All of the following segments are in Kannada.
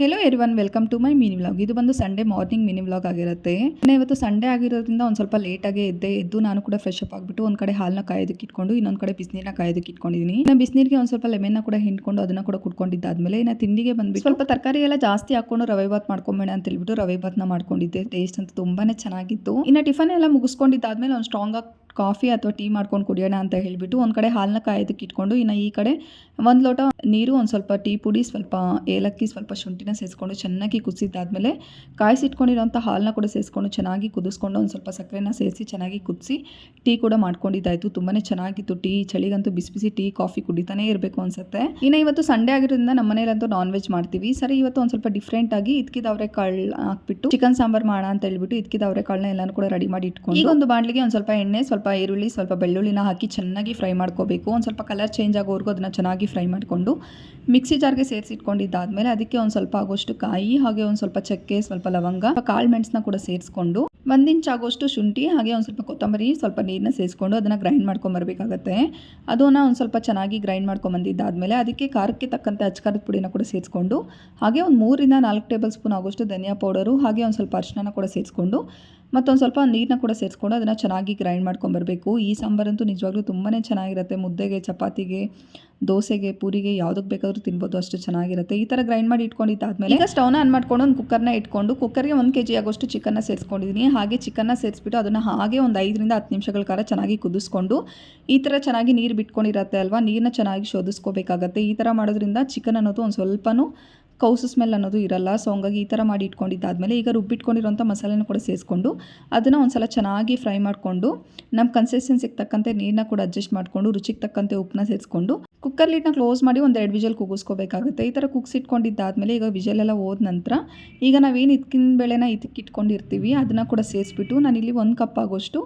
Hello everyone, welcome to my mini vlog. ಇದು ಬಂದು ಸಂಡೇ ಮಾರ್ನಿಂಗ್ ಮಿನಿ ವ್ಲಾಗ್ ಆಗಿರುತ್ತೆ. ಇವತ್ತು ಸಂಡೇ ಆಗಿರೋದ್ರಿಂದ ಒಂದು ಸ್ವಲ್ಪ ಲೇಟಾಗಿ ಎದ್ದು ನಾನು ಕೂಡ ಫ್ರೆಶ್ ಅಪ್ ಆಗಿಬಿಟ್ಟು ಒಂದು ಕಡೆ ಹಾಲನ್ನ ಕಾಯೋದಕ್ಕೆ ಇಟ್ಕೊಂಡು ಇನ್ನೊಂದು ಕಡೆ ಬಿಸಿನೀರನ್ನ ಕಾಯೋದಕ್ಕೆ ಇಟ್ಕೊಂಡಿದ್ದೀನಿ. ನಾನು ಬಿಸಿನೀರಿಗೆ ಒಂದು ಸ್ವಲ್ಪ ಲೆಮನ್ನ ಕೂಡ ಹಿಂಡ್ಕೊಂಡು ಅದನ್ನ ಕೂಡ ಕುಡ್ಕೊಂಡಿದ್ದಾದ್ಮೇಲೆ ಇನ್ನು ತಿಂಡಿಗೆ ಬಂದ್ಬಿಟ್ಟು ಸ್ವಲ್ಪ ತರಕಾರಿ ಎಲ್ಲ ಜಾಸ್ತಿ ಹಾಕೊಂಡು ರವೆ ಬಾತ್ ಮಾಡ್ಕೊಂಬೇಡ ಅಂತ ಹೇಳ್ಬಿಟ್ಟು ರವೆ ಬಾತ್ನ ಮಾಡ್ಕೊಂಡಿದ್ದೆ. ಟೇಸ್ಟ್ ಅಂತ ತುಂಬಾನೇ ಚೆನ್ನಾಗಿತ್ತು. ಇನ್ನು ಟಿಫನ್ ಎಲ್ಲ ಮುಗಿಸ್ಕೊಂಡಿದ್ದಾದ್ಮೇಲೆ ಒಂದು ಸ್ಟ್ರಾಂಗ್ ಆಗಿ ಕಾಫಿ ಅಥವಾ ಟೀ ಮಾಡ್ಕೊಂಡು ಕುಡಿಯೋಣ ಅಂತ ಹೇಳಿಬಿಟ್ಟು ಒಂದು ಕಡೆ ಹಾಲನ್ನ ಕಾಯೋದಕ್ಕೆ ಇಟ್ಕೊಂಡು ಇನ್ನು ಈ ಕಡೆ ಒಂದು ಲೋಟ ನೀರು, ಒಂದು ಸ್ವಲ್ಪ ಟೀ ಪುಡಿ, ಸ್ವಲ್ಪ ಏಲಕ್ಕಿ, ಸ್ವಲ್ಪ ಶುಂಠಿನ ಸೇರಿಸ್ಕೊಂಡು ಚೆನ್ನಾಗಿ ಕುದಿಸಿದ್ದಾದ್ಮೇಲೆ ಕಾಯಿಸಿಟ್ಕೊಂಡಿರೋಂಥ ಹಾಲನ್ನ ಕೂಡ ಸೇರಿಸ್ಕೊಂಡು ಚೆನ್ನಾಗಿ ಕುದಿಸ್ಕೊಂಡು ಒಂದು ಸ್ವಲ್ಪ ಸಕ್ಕರೆನ ಸೇರಿಸಿ ಚೆನ್ನಾಗಿ ಕುದಿಸಿ ಟೀ ಕೂಡ ಮಾಡ್ಕೊಂಡಿದ್ದಾಯಿತು. ತುಂಬಾ ಚೆನ್ನಾಗಿತ್ತು ಟೀ. ಚಳಿಗಂತೂ ಬಿಸಿ ಬಿಸಿ ಟೀ ಕಾಫಿ ಕುಡಿತಾನೇ ಇರಬೇಕು ಅನ್ಸುತ್ತೆ. ಇನ್ನು ಇವತ್ತು ಸಂಡೇ ಆಗಿರೋದ್ರಿಂದ ನಮ್ಮ ಮನೇಲಂತೂ ನಾನ್ ವೆಜ್ ಮಾಡ್ತೀವಿ. ಸರಿ, ಇವತ್ತು ಒಂದು ಸ್ವಲ್ಪ ಡಿಫ್ರೆಂಟ್ ಆಗಿ ಇದ್ಕಿದ ಅವರೆಕಾಳು ಹಾಕ್ಬಿಟ್ಟು ಚಿಕನ್ ಸಾಂಬಾರ್ ಮಾಡೋಣ ಅಂತ ಹೇಳ್ಬಿಟ್ಟು ಇದ್ಕಿದ ಅವರೆಕಾಳನ್ನ ಎಲ್ಲಾನು ಕೂಡ ರೆಡಿ ಮಾಡಿ ಇಟ್ಕೊಂಡು ಈಗ ಒಂದು ಬಾಣಲಿಗೆ ಒಂದು ಸ್ವಲ್ಪ ಎಣ್ಣೆ, ಸ್ವಲ್ಪ ಈರುಳ್ಳಿ, ಸ್ವಲ್ಪ ಬೆಳ್ಳುಳ್ಳಿನ ಹಾಕಿ ಚೆನ್ನಾಗಿ ಫ್ರೈ ಮಾಡ್ಕೋಬೇಕು. ಒಂದು ಸ್ವಲ್ಪ ಕಲರ್ ಚೇಂಜ್ ಆಗೋವರೆಗೂ ಅದನ್ನು ಚೆನ್ನಾಗಿ ಫ್ರೈ ಮಾಡಿಕೊಂಡು ಮಿಕ್ಸಿ ಜಾರ್ಗೆ ಸೇರಿಸಿಟ್ಕೊಂಡಿದ್ದಾದ್ಮೇಲೆ ಅದಕ್ಕೆ ಒಂದು ಸ್ವಲ್ಪ ಆಗೋಷ್ಟು ಕಾಯಿ, ಹಾಗೆ ಒಂದು ಸ್ವಲ್ಪ ಚಕ್ಕೆ, ಸ್ವಲ್ಪ ಲವಂಗ, ಕಾಳು ಮೆಣಸನ್ನ ಕೂಡ ಸೇರಿಸ್ಕೊಂಡು 1 ಇಂಚ್ ಆಗೋಷ್ಟು ಶುಂಠಿ, ಹಾಗೆ ಒಂದು ಸ್ವಲ್ಪ ಕೊತ್ತಂಬರಿ, ಸ್ವಲ್ಪ ನೀರನ್ನ ಸೇರಿಸ್ಕೊಂಡು ಅದನ್ನು ಗ್ರೈಂಡ್ ಮಾಡ್ಕೊಂಬರ್ಬೇಕಾಗತ್ತೆ. ಅದನ್ನು ಒಂದು ಸ್ವಲ್ಪ ಚೆನ್ನಾಗಿ ಗ್ರೈಂಡ್ ಮಾಡ್ಕೊಂಬಂದಿದ್ದಾದ್ಮೇಲೆ ಅದಕ್ಕೆ ಖಾರಕ್ಕೆ ತಕ್ಕಂತೆ ಅಚ್ಕಾರದ ಪುಡಿನ ಕೂಡ ಸೇರಿಸ್ಕೊಂಡು ಹಾಗೆ ಒಂದು 3 ಇಂದ 4 ಟೇಬಲ್ ಸ್ಪೂನ್ ಆಗೋಷ್ಟು ಧನಿಯಾ ಪೌಡರು, ಹಾಗೆ ಒಂದು ಸ್ವಲ್ಪ ಅರಿಶಿನ ಕೂಡ ಸೇರಿಸ್ಕೊಂಡು ಮತ್ತೊಂದು ಸ್ವಲ್ಪ ನೀರನ್ನ ಕೂಡ ಸೇರಿಸ್ಕೊಂಡು ಅದನ್ನು ಚೆನ್ನಾಗಿ ಗ್ರೈಂಡ್ ಮಾಡ್ಕೊಂಬರ್ಬೇಕು. ಈ ಸಾಂಬಾರಂತೂ ನಿಜವಾಗ್ಲೂ ತುಂಬಾ ಚೆನ್ನಾಗಿರುತ್ತೆ. ಮುದ್ದೆಗೆ, ಚಪಾತಿಗೆ, ದೋಸೆಗೆ, ಪೂರಿಗೆ ಯಾವುದಕ್ಕೆ ಬೇಕಾದರೂ ತಿನ್ಬೋದು, ಅಷ್ಟು ಚೆನ್ನಾಗಿರುತ್ತೆ. ಈ ಥರ ಗ್ರೈಂಡ್ ಮಾಡಿ ಇಟ್ಕೊಂಡಿದ್ದಾದ್ಮೇಲೆ ಈಗ ಸ್ಟವ್ನ ಆನ್ ಮಾಡ್ಕೊಂಡು ಒಂದು ಕುಕ್ಕರ್ನ ಇಟ್ಕೊಂಡು ಕುಕ್ಕರ್ಗೆ 1 kg ಆಗೋಷ್ಟು ಚಿಕನ್ನ ಸೇರಿಸ್ಕೊಂಡಿದ್ದೀನಿ. ಹಾಗೆ ಚಿಕನ್ನ ಸೇರಿಸ್ಬಿಟ್ಟು ಅದನ್ನು ಹಾಗೆ ಒಂದು 5 ರಿಂದ 10 ನಿಮಿಷಗಳ ಕಾಲ ಚೆನ್ನಾಗಿ ಕುದಿಸ್ಕೊಂಡು ಈ ಥರ ಚೆನ್ನಾಗಿ ನೀರು ಬಿಟ್ಕೊಂಡಿರತ್ತೆ ಅಲ್ವಾ, ನೀರನ್ನ ಚೆನ್ನಾಗಿ ಶೋಧಿಸ್ಕೋಬೇಕಾಗತ್ತೆ. ಈ ಥರ ಮಾಡೋದ್ರಿಂದ ಚಿಕನ್ ಅನ್ನೋದು ಒಂದು ಸ್ವಲ್ಪನೂ ಕೌಸು ಸ್ಮೆಲ್ ಅನ್ನೋದು ಇರಲ್ಲ. ಸೊ ಹಂಗಾಗಿ ಈ ಥರ ಮಾಡಿ ಇಟ್ಕೊಂಡಿದ್ದಾದ್ಮೇಲೆ ಈಗ ರುಬ್ಬಿಟ್ಕೊಂಡಿರೋಂಥ ಮಸಾಲೆನ ಕೂಡ ಸೇರಿಸ್ಕೊಂಡು ಅದನ್ನು ಒಂದು ಸಲ ಚೆನ್ನಾಗಿ ಫ್ರೈ ಮಾಡಿಕೊಂಡು ನಮ್ಮ ಕನ್ಸಿಸ್ಟೆನ್ಸಿಗೆ ತಕ್ಕಂತೆ ನೀರನ್ನ ಕೂಡ ಅಡ್ಜಸ್ಟ್ ಮಾಡಿಕೊಂಡು ರುಚಿಗೆ ತಕ್ಕಂತೆ ಉಪ್ಪನ್ನ ಸೇರಿಸ್ಕೊಂಡು ಕುಕ್ಕರ್ ಲಿಡ್ನ ಕ್ಲೋಸ್ ಮಾಡಿ ಒಂದು 2 ವಿಜಲ್ ಕೂಗಿಸ್ಕೋಬೇಕಾಗುತ್ತೆ. ಈ ಥರ ಕುಗ್ಸಿಟ್ಕೊಂಡಿದ್ದಾದ್ಮೇಲೆ ಈಗ ವಿಜಲೆಲ್ಲ ಹೋದ ನಂತರ ಈಗ ನಾವೇನು ಇದ್ಕಿನ ಬೇಳೆನ ಇದಕ್ಕಿಟ್ಕೊಂಡಿರ್ತೀವಿ ಅದನ್ನು ಕೂಡ ಸೇರಿಸ್ಬಿಟ್ಟು ನಾನಿಲ್ಲಿ 1 ಕಪ್ ಆಗೋಷ್ಟು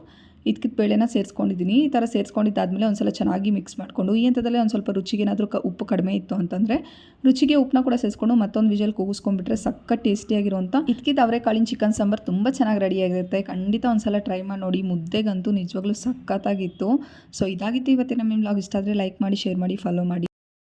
ಇದಕ್ಕಿದ ಬೇಳೆನ ಸೇರಿಸ್ಕೊಂಡಿದ್ದೀನಿ. ಈ ಥರ ಸೇರಿಸ್ಕೊಂಡಿದ್ದಾದ್ಮೇಲೆ ಒಂದು ಸಲ ಚೆನ್ನಾಗಿ ಮಿಕ್ಸ್ ಮಾಡಿಕೊಂಡು ಈ ಹಂತದಲ್ಲೇ ಒಂದು ಸ್ವಲ್ಪ ರುಚಿಗೆ ಏನಾದರೂ ಉಪ್ಪು ಕಡಿಮೆ ಇತ್ತು ಅಂತಂದರೆ ರುಚಿಗೆ ಉಪ್ಪನ್ನ ಕೂಡ ಸೇರಿಸ್ಕೊಂಡು ಮತ್ತೊಂದು ವಿಜಲ್ ಕೂಗಿಸ್ಕೊಂಡ್ಬಿಟ್ರೆ ಸಕ್ಕ ಟೇಸ್ಟಿಯಾಗಿರುವಂಥ ಇದಕ್ಕಿದ ಅವರೆಕಾಳಿನ ಚಿಕನ್ ಸಾಂಬಾರು ತುಂಬ ಚೆನ್ನಾಗಿ ರೆಡಿಯಾಗಿರುತ್ತೆ. ಖಂಡಿತ ಒಂದು ಸಲ ಟ್ರೈ ಮಾಡಿ ನೋಡಿ. ಮುದ್ದೆಗಂತೂ ನಿಜವಾಗ್ಲೂ ಸಖತ್ತಾಗಿತ್ತು. ಸೊ ಇದಾಗಿತ್ತು ಇವತ್ತಿನ ನಮ್ಮ ವ್ಲಾಗ್. ಇಷ್ಟ ಆದರೆ ಲೈಕ್ ಮಾಡಿ, ಶೇರ್ ಮಾಡಿ, ಫಾಲೋ ಮಾಡಿ.